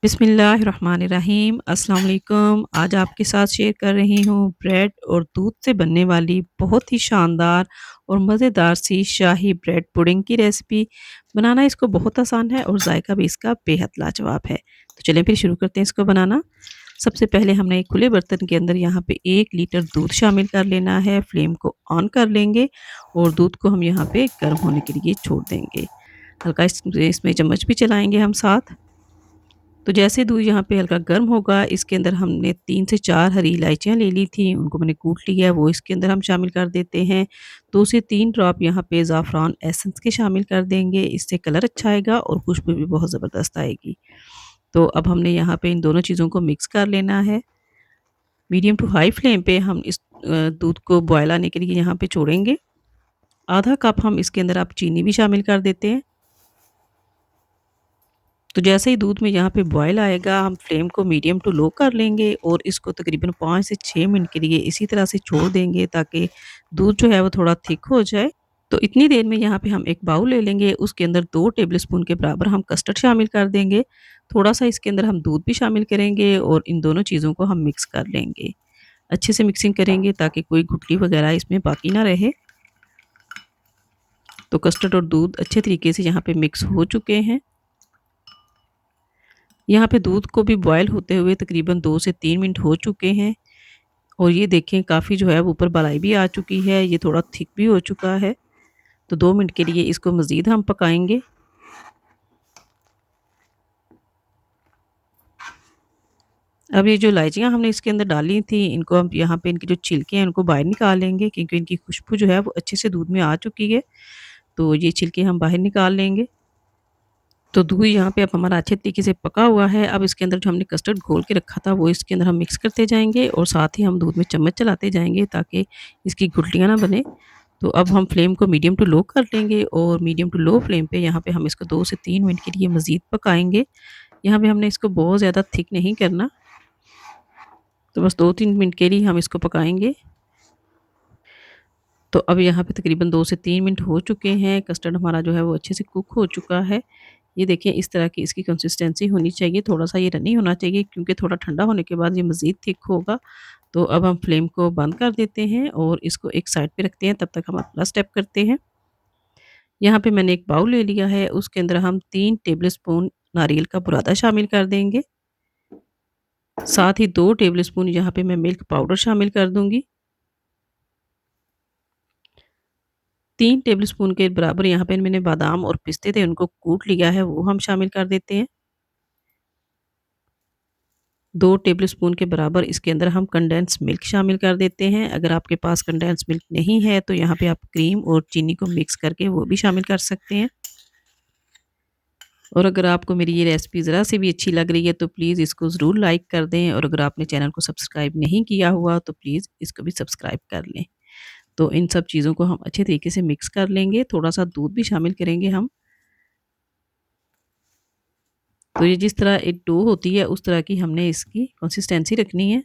बिस्मिल्लाहिर्रहमानिर्रहीम अस्सलाम वालेकुम। आज आपके साथ शेयर कर रही हूँ ब्रेड और दूध से बनने वाली बहुत ही शानदार और मज़ेदार सी शाही ब्रेड पुडिंग की रेसिपी। बनाना इसको बहुत आसान है और जायका भी इसका बेहद लाजवाब है। तो चलें फिर शुरू करते हैं इसको बनाना। सबसे पहले हमने एक खुले बर्तन के अंदर यहाँ पे 1 लीटर दूध शामिल कर लेना है। फ्लेम को ऑन कर लेंगे और दूध को हम यहाँ पे गर्म होने के लिए छोड़ देंगे। हल्का इसमें चम्मच भी चलाएँगे हम साथ। तो जैसे दूध यहाँ पे हल्का गर्म होगा, इसके अंदर हमने 3 से 4 हरी इलायचियाँ ले ली थी, उनको मैंने कूट लिया है, वो इसके अंदर हम शामिल कर देते हैं। 2 से 3 ड्रॉप यहाँ पे ज़ाफ़रान एसेंस के शामिल कर देंगे, इससे कलर अच्छा आएगा और खुशबू भी बहुत ज़बरदस्त आएगी। तो अब हमने यहाँ पे इन दोनों चीज़ों को मिक्स कर लेना है। मीडियम टू हाई फ्लेम पे हम इस दूध को बॉयल आने के लिए यहाँ पे छोड़ेंगे। आधा कप हम इसके अंदर अब चीनी भी शामिल कर देते हैं। तो जैसे ही दूध में यहाँ पे बॉयल आएगा, हम फ्लेम को मीडियम टू लो कर लेंगे और इसको तकरीबन 5 से 6 मिनट के लिए इसी तरह से छोड़ देंगे ताकि दूध जो है वो थोड़ा थिक हो जाए। तो इतनी देर में यहाँ पे हम एक बाउल ले लेंगे, उसके अंदर 2 टेबलस्पून के बराबर हम कस्टर्ड शामिल कर देंगे। थोड़ा-सा इसके अंदर हम दूध भी शामिल करेंगे और इन दोनों चीज़ों को हम मिक्स कर लेंगे। अच्छे से मिक्सिंग करेंगे ताकि कोई गुठली वगैरह इसमें बाकी ना रहे। तो कस्टर्ड और दूध अच्छे तरीके से यहाँ पे मिक्स हो चुके हैं। यहाँ पे दूध को भी बॉयल होते हुए तकरीबन 2 से 3 मिनट हो चुके हैं और ये देखें काफ़ी जो है वो ऊपर मलाई भी आ चुकी है, ये थोड़ा थिक भी हो चुका है। तो 2 मिनट के लिए इसको मज़ीद हम पकाएँगे। अब ये जो इलायचियाँ हमने इसके अंदर डाली थी, इनको हम यहाँ पे इनके जो छिलके हैं उनको बाहर निकालेंगे क्योंकि इनकी खुशबू जो है वो अच्छे से दूध में आ चुकी है। तो ये छिलके हम बाहर निकाल लेंगे। तो दूध यहाँ पे अब हमारा अच्छे तरीके से पका हुआ है। अब इसके अंदर जो हमने कस्टर्ड घोल के रखा था वो इसके अंदर हम मिक्स करते जाएँगे और साथ ही हम दूध में चम्मच चलाते जाएँगे ताकि इसकी गुठलियाँ ना बने। तो अब हम फ्लेम को मीडियम टू लो कर लेंगे और मीडियम टू लो फ्लेम पे यहाँ पे हम इसको 2 से 3 मिनट के लिए मज़ीद पकाएँगे। यहाँ पे हमने इसको बहुत ज़्यादा थिक नहीं करना, तो बस 2-3 मिनट के लिए हम इसको पकाएँगे। तो अब यहाँ पे तकरीबन 2 से 3 मिनट हो चुके हैं, कस्टर्ड हमारा जो है वो अच्छे से कुक हो चुका है। ये देखिए इस तरह की इसकी कंसिस्टेंसी होनी चाहिए, थोड़ा-सा ये रनी होना चाहिए क्योंकि थोड़ा ठंडा होने के बाद ये मज़ीद थिक होगा। तो अब हम फ्लेम को बंद कर देते हैं और इसको एक साइड पे रखते हैं, तब तक हम अगला स्टेप करते हैं। यहाँ पे मैंने एक बाउल ले लिया है, उसके अंदर हम 3 टेबलस्पून नारियल का बुरादा शामिल कर देंगे। साथ ही 2 टेबलस्पून यहाँ पे मैं मिल्क पाउडर शामिल कर दूँगी। 3 टेबलस्पून के बराबर यहाँ पे मैंने बादाम और पिस्ते थे उनको कूट लिया है, वो हम शामिल कर देते हैं। 2 टेबलस्पून के बराबर इसके अंदर हम कंडेंस मिल्क शामिल कर देते हैं। अगर आपके पास कंडेंस मिल्क नहीं है तो यहाँ पे आप क्रीम और चीनी को मिक्स करके वो भी शामिल कर सकते हैं। और अगर आपको मेरी ये रेसिपी ज़रा सी भी अच्छी लग रही है तो प्लीज़ इसको ज़रूर लाइक कर दें और अगर आपने चैनल को सब्सक्राइब नहीं किया हुआ तो प्लीज़ इसको भी सब्सक्राइब कर लें। तो इन सब चीज़ों को हम अच्छे तरीके से मिक्स कर लेंगे, थोड़ा-सा दूध भी शामिल करेंगे हम। तो ये जिस तरह एक डो होती है उस तरह की हमने इसकी कंसिस्टेंसी रखनी है।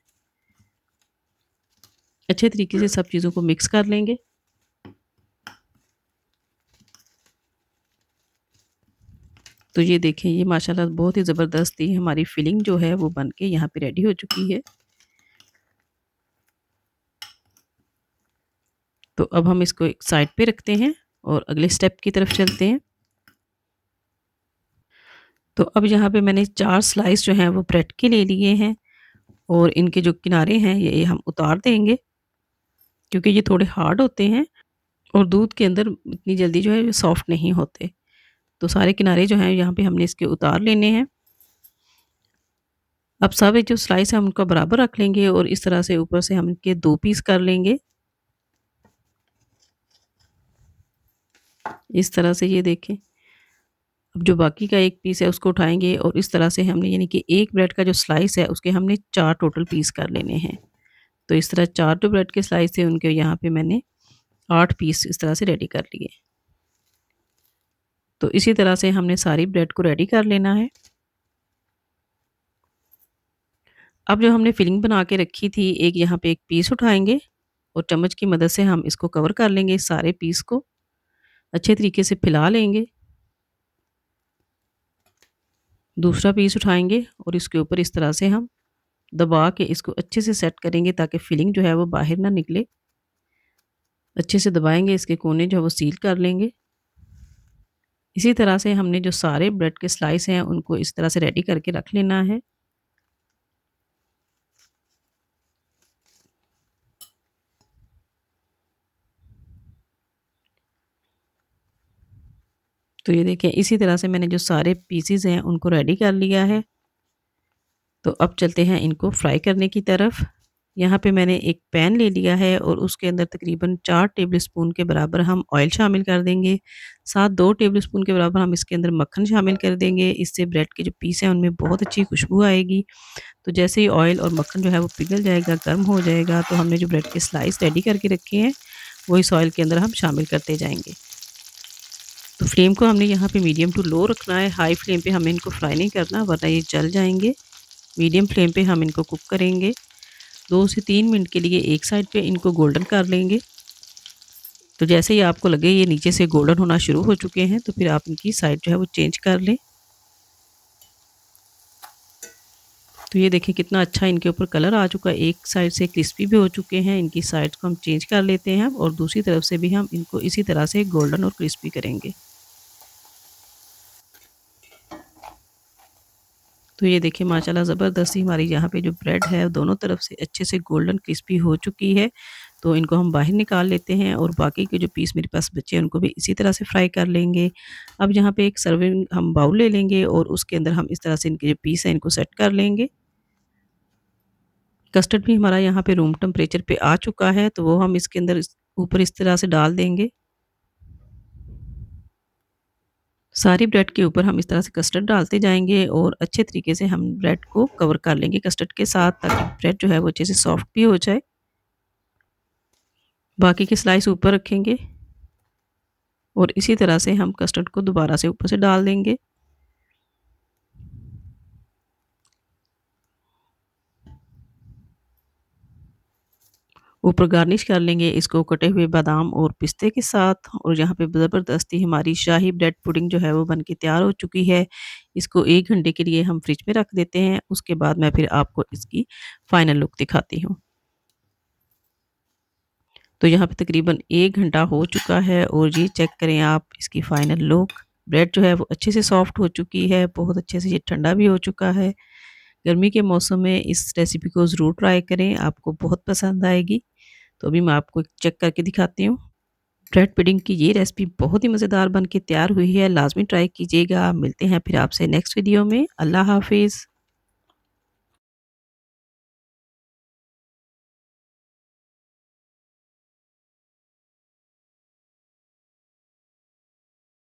अच्छे तरीके से सब चीज़ों को मिक्स कर लेंगे। तो ये देखें ये माशाल्लाह बहुत ही ज़बरदस्त ही हमारी फिलिंग जो है वो बन के यहाँ पे रेडी हो चुकी है। तो अब हम इसको एक साइड पे रखते हैं और अगले स्टेप की तरफ चलते हैं। तो अब यहाँ पे मैंने 4 स्लाइस जो हैं वो ब्रेड के ले लिए हैं और इनके जो किनारे हैं ये हम उतार देंगे क्योंकि ये थोड़े हार्ड होते हैं और दूध के अंदर इतनी जल्दी जो है ये सॉफ्ट नहीं होते। तो सारे किनारे जो हैं यहाँ पे हमने इसके उतार लेने हैं। अब सब जो स्लाइस है हम उनका बराबर रख लेंगे और इस तरह से ऊपर से हम इनके 2 पीस कर लेंगे। इस तरह से ये देखें। अब जो बाकी का 1 पीस है उसको उठाएँगे और इस तरह से हमने यानी कि 1 ब्रेड का जो स्लाइस है उसके हमने 4 टोटल पीस कर लेने हैं। तो इस तरह 4 जो ब्रेड के स्लाइस थे उनके यहाँ पे मैंने 8 पीस इस तरह से रेडी कर लिए। तो इसी तरह से हमने सारी ब्रेड को रेडी कर लेना है। अब जो हमने फिलिंग बना के रखी थी, एक यहाँ पे एक पीस उठाएँगे और चम्मच की मदद से हम इसको कवर कर लेंगे इस सारे पीस को। अच्छे तरीके से फैला लेंगे। दूसरा पीस उठाएँगे और इसके ऊपर इस तरह से हम दबा के इसको अच्छे से सेट करेंगे ताकि फिलिंग जो है वो बाहर ना निकले। अच्छे से दबाएँगे, इसके कोने जो है वो सील कर लेंगे। इसी तरह से हमने जो सारे ब्रेड के स्लाइस हैं उनको इस तरह से रेडी करके रख लेना है। तो ये देखिए इसी तरह से मैंने जो सारे पीसेस हैं उनको रेडी कर लिया है। तो अब चलते हैं इनको फ्राई करने की तरफ। यहाँ पे मैंने एक पैन ले लिया है और उसके अंदर तकरीबन 4 टेबलस्पून के बराबर हम ऑयल शामिल कर देंगे। साथ 2 टेबलस्पून के बराबर हम इसके अंदर मक्खन शामिल कर देंगे। इससे ब्रेड के जो पीस हैं उनमें बहुत अच्छी खुशबू आएगी। तो जैसे ही ऑयल और मक्खन जो है वो पिघल जाएगा, गर्म हो जाएगा, तो हमने जो ब्रेड के स्लाइस रेडी करके रखे हैं वो इस ऑयल के अंदर हम शामिल करते जाएँगे। तो फ्लेम को हमने यहाँ पे मीडियम टू लो रखना है, हाई फ्लेम पे हमें इनको फ्राई नहीं करना वरना ये जल जाएँगे। मीडियम फ्लेम पे हम इनको कुक करेंगे। 2 से 3 मिनट के लिए एक साइड पे इनको गोल्डन कर लेंगे। तो जैसे ही आपको लगे ये नीचे से गोल्डन होना शुरू हो चुके हैं तो फिर आप इनकी साइड जो है वो चेंज कर लें। तो ये देखिए कितना अच्छा इनके ऊपर कलर आ चुका है, एक साइड से क्रिस्पी भी हो चुके हैं। इनकी साइड्स को हम चेंज कर लेते हैं और दूसरी तरफ से भी हम इनको इसी तरह से गोल्डन और क्रिस्पी करेंगे। तो ये देखिए माशाल्लाह ज़बरदस्त ही हमारी यहाँ पे जो ब्रेड है दोनों तरफ से अच्छे से गोल्डन क्रिस्पी हो चुकी है। तो इनको हम बाहर निकाल लेते हैं और बाकी के जो पीस मेरे पास बचे हैं उनको भी इसी तरह से फ्राई कर लेंगे। अब यहाँ पे एक सर्विंग हम बाउल ले लेंगे और उसके अंदर हम इस तरह से इनके जो पीस हैं इनको सेट कर लेंगे। कस्टर्ड भी हमारा यहाँ पे रूम टेम्परेचर पे आ चुका है तो वो हम इसके अंदर ऊपर इस तरह से डाल देंगे। सारी ब्रेड के ऊपर हम इस तरह से कस्टर्ड डालते जाएँगे और अच्छे तरीके से हम ब्रेड को कवर कर लेंगे कस्टर्ड के साथ ताकि ब्रेड जो है वो अच्छे से सॉफ्ट भी हो जाए। बाकी के स्लाइस ऊपर रखेंगे और इसी तरह से हम कस्टर्ड को दोबारा से ऊपर से डाल देंगे। ऊपर गार्निश कर लेंगे इसको कटे हुए बादाम और पिस्ते के साथ और यहाँ पे ज़बरदस्ती हमारी शाही ब्रेड पुडिंग जो है वो बन के तैयार हो चुकी है। इसको 1 घंटे के लिए हम फ्रिज में रख देते हैं, उसके बाद मैं फिर आपको इसकी फाइनल लुक दिखाती हूँ। तो यहाँ पे तकरीबन 1 घंटा हो चुका है और ये चेक करें आप इसकी फाइनल लुक। ब्रेड जो है वो अच्छे से सॉफ्ट हो चुकी है, बहुत अच्छे से ये ठंडा भी हो चुका है। गर्मी के मौसम में इस रेसिपी को ज़रूर ट्राई करें, आपको बहुत पसंद आएगी। तो अभी मैं आपको चेक करके दिखाती हूँ। ब्रेड पुडिंग की ये रेसिपी बहुत ही मज़ेदार बन के तैयार हुई है, लाज़मी ट्राई कीजिएगा। मिलते हैं फिर आपसे नेक्स्ट वीडियो में। अल्लाह हाफ़िज़।